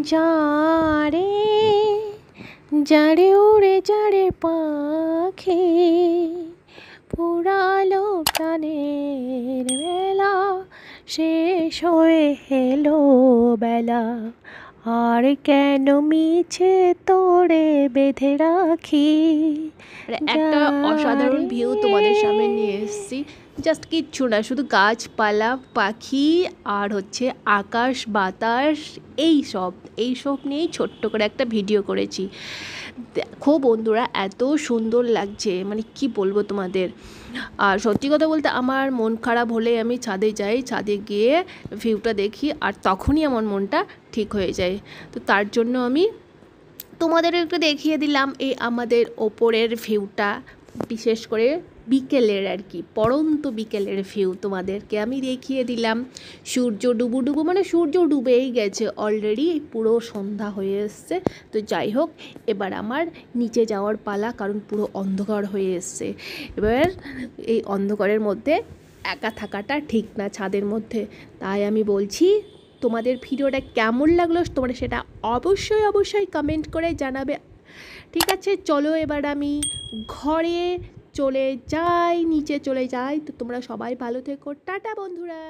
যারে যারে উড়ে যারে পাখি পুরালো প্রাণের বেলা শেষ হয়ে এলো বেলা আর কেন মিছে তোরে বেঁধে রাখি। একটা অসাধারণ ভিউ তোমাদের সামনে নিয়ে এসেছি। জাস্ট কিচ্ছু না, শুধু গাছপালা, পাখি আর হচ্ছে আকাশ বাতাস, এইসব নিয়েই ছোট্ট করে একটা ভিডিও করেছি। দেখো বন্ধুরা, এত সুন্দর লাগছে, মানে কি বলবো তোমাদের। আর সত্যি কথা বলতে আমার মন খারাপ হলে আমি ছাদে যাই, ছাদে গিয়ে ভিউটা দেখি আর তখনই আমার মনটা ঠিক হয়ে যায়। তো তার জন্য আমি তোমাদের একটু দেখিয়ে দিলাম এই আমাদের ওপরের ভিউটা, বিশেষ করে বিকেলের আর কি, পড়ন্ত বিকেলের ভিউ তোমাদেরকে আমি দেখিয়ে দিলাম। সূর্য ডুবু মানে সূর্য ডুবেই গেছে অলরেডি, পুরো সন্ধ্যা হয়ে এসছে। তো যাই হোক, এবার আমার নিচে যাওয়ার পালা, কারণ পুরো অন্ধকার হয়ে এসছে। এবার এই অন্ধকারের মধ্যে একা থাকাটা ঠিক না ছাদের মধ্যে, তাই আমি বলছি তোমাদের ভিডিওটা কেমন লাগলো তোমরা সেটা অবশ্যই কমেন্ট করে জানাবে। ঠিক আছে, চলো এবার আমি ঘরে চলে যাই, নিচে চলে যাই। তো তোমরা সবাই ভালো থেকো, টাটা বন্ধুরা।